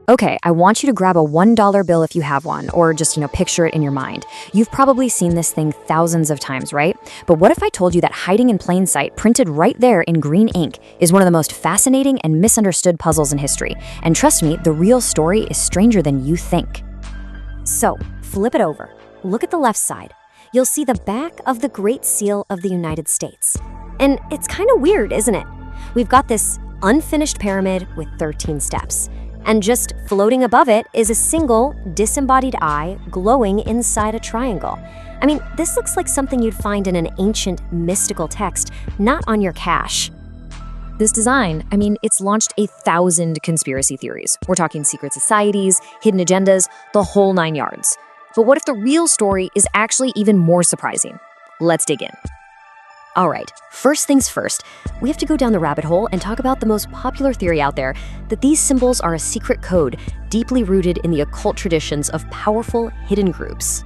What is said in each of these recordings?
Okay, I want you to grab a $1 bill if you have one, or just, picture it in your mind. You've probably seen this thing thousands of times, right? But what if I told you that hiding in plain sight, printed right there in green ink, is one of the most fascinating and misunderstood puzzles in history? And trust me, the real story is stranger than you think. So, flip it over. Look at the left side. You'll see the back of the Great Seal of the United States. And it's kind of weird, isn't it? We've got this unfinished pyramid with 13 steps. And just floating above it is a single, disembodied eye glowing inside a triangle. I mean, this looks like something you'd find in an ancient, mystical text, not on your cash. This design, it's launched 1,000 conspiracy theories. We're talking secret societies, hidden agendas, the whole 9 yards. But what if the real story is actually even more surprising? Let's dig in. All right, first things first, we have to go down the rabbit hole and talk about the most popular theory out there, that these symbols are a secret code deeply rooted in the occult traditions of powerful hidden groups.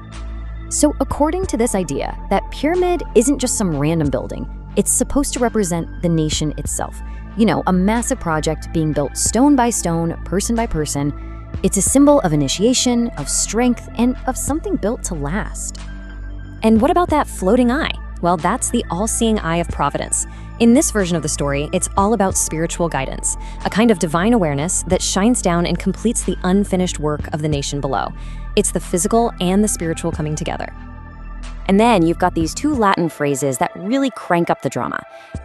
So according to this idea, that pyramid isn't just some random building, it's supposed to represent the nation itself. A massive project being built stone by stone, person by person. It's a symbol of initiation, of strength, and of something built to last. And what about that floating eye? Well, that's the all-seeing eye of providence. In this version of the story, it's all about spiritual guidance, a kind of divine awareness that shines down and completes the unfinished work of the nation below. It's the physical and the spiritual coming together. And then you've got these two Latin phrases that really crank up the drama.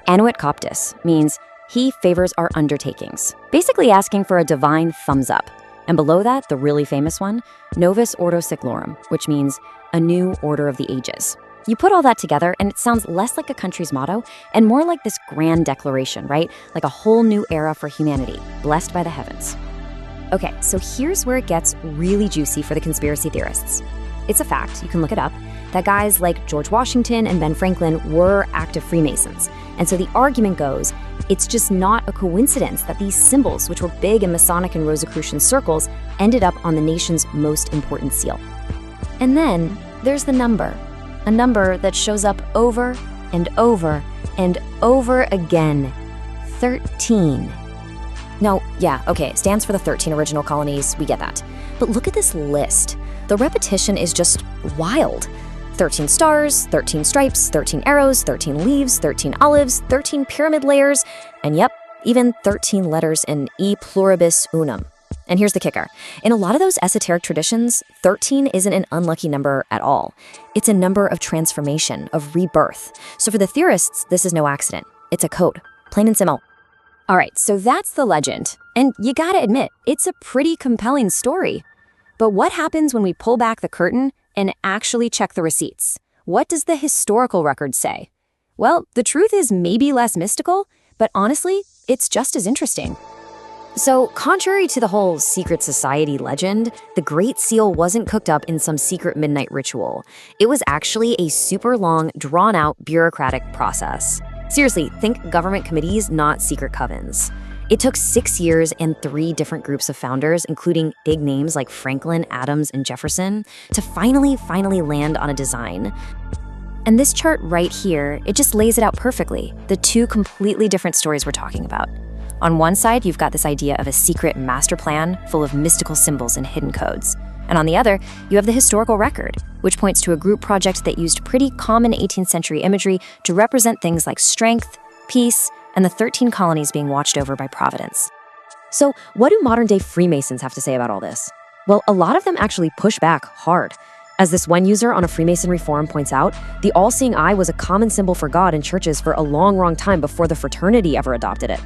Annuit Coptis means he favors our undertakings, basically asking for a divine thumbs up. And below that, the really famous one, Novus Ordo Seclorum, which means a new order of the ages. You put all that together and it sounds less like a country's motto and more like this grand declaration, right? Like a whole new era for humanity, blessed by the heavens. Okay, so here's where it gets really juicy for the conspiracy theorists. It's a fact, you can look it up, that guys like George Washington and Ben Franklin were active Freemasons. And so the argument goes, it's just not a coincidence that these symbols, which were big in Masonic and Rosicrucian circles, ended up on the nation's most important seal. And then there's the number. A number that shows up over and over and over again. 13. No, yeah, okay, it stands for the 13 original colonies, we get that. But look at this list. The repetition is just wild. 13 stars, 13 stripes, 13 arrows, 13 leaves, 13 olives, 13 pyramid layers, and yep, even 13 letters in E pluribus unum. And here's the kicker. In a lot of those esoteric traditions, 13 isn't an unlucky number at all. It's a number of transformation, of rebirth. So for the theorists, this is no accident. It's a code, plain and simple. All right, so that's the legend. And you gotta admit, it's a pretty compelling story. But what happens when we pull back the curtain and actually check the receipts? What does the historical record say? Well, the truth is maybe less mystical, but honestly, it's just as interesting. So, contrary to the whole secret society legend, the Great Seal wasn't cooked up in some secret midnight ritual. It was actually a super long, drawn-out bureaucratic process. Seriously, think government committees, not secret covens. It took 6 years and 3 different groups of founders, including big names like Franklin, Adams, and Jefferson, to finally land on a design. And this chart right here, it just lays it out perfectly, the two completely different stories we're talking about. On one side, you've got this idea of a secret master plan full of mystical symbols and hidden codes. And on the other, you have the historical record, which points to a group project that used pretty common 18th century imagery to represent things like strength, peace, and the 13 colonies being watched over by Providence. So what do modern-day Freemasons have to say about all this? Well, a lot of them actually push back hard. As this one user on a Freemasonry forum points out, the all-seeing eye was a common symbol for God in churches for a long time before the fraternity ever adopted it.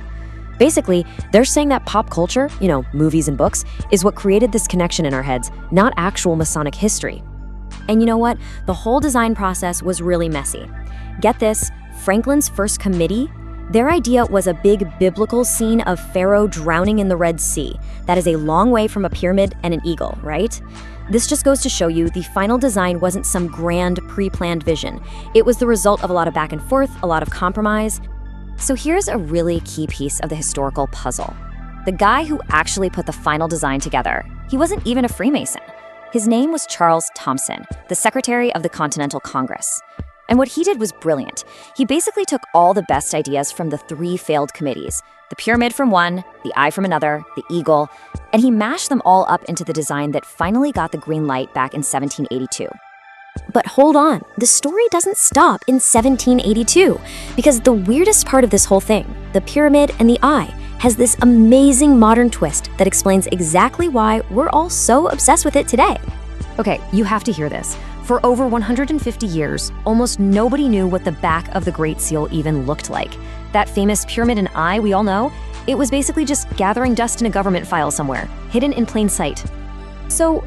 Basically, they're saying that pop culture, movies and books, is what created this connection in our heads, not actual Masonic history. And you know what? The whole design process was really messy. Get this, Franklin's first committee, their idea was a big biblical scene of Pharaoh drowning in the Red Sea. That is a long way from a pyramid and an eagle, right? This just goes to show you the final design wasn't some grand pre-planned vision. It was the result of a lot of back and forth, a lot of compromise. So here's a really key piece of the historical puzzle. The guy who actually put the final design together, he wasn't even a Freemason. His name was Charles Thompson, the Secretary of the Continental Congress. And what he did was brilliant. He basically took all the best ideas from the 3 failed committees, the pyramid from one, the eye from another, the eagle, and he mashed them all up into the design that finally got the green light back in 1782. But hold on, the story doesn't stop in 1782, because the weirdest part of this whole thing, the pyramid and the eye, has this amazing modern twist that explains exactly why we're all so obsessed with it today. Okay, you have to hear this. For over 150 years, almost nobody knew what the back of the Great Seal even looked like. That famous pyramid and eye we all know, it was basically just gathering dust in a government file somewhere, hidden in plain sight. So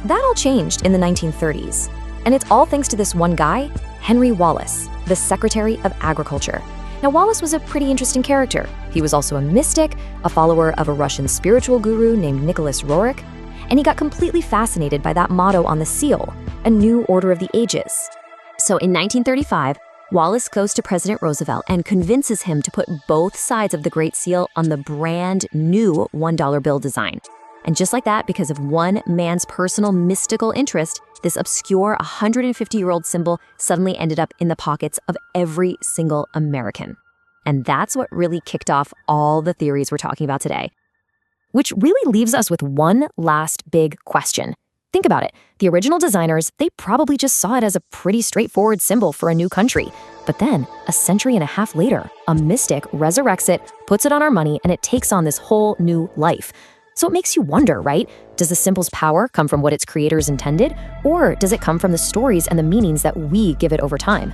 that all changed in the 1930s. And it's all thanks to this one guy, Henry Wallace, the Secretary of Agriculture. Now, Wallace was a pretty interesting character. He was also a mystic, a follower of a Russian spiritual guru named Nicholas Roerich, and he got completely fascinated by that motto on the seal, a new order of the ages. So in 1935, Wallace goes to President Roosevelt and convinces him to put both sides of the Great Seal on the brand new $1 bill design. And just like that, because of one man's personal mystical interest, this obscure 150-year-old symbol suddenly ended up in the pockets of every single American. And that's what really kicked off all the theories we're talking about today. Which really leaves us with one last big question. Think about it. The original designers, they probably just saw it as a pretty straightforward symbol for a new country. But then, a century and a half later, a mystic resurrects it, puts it on our money, and it takes on this whole new life. So it makes you wonder, right? Does the symbol's power come from what its creators intended? Or does it come from the stories and the meanings that we give it over time?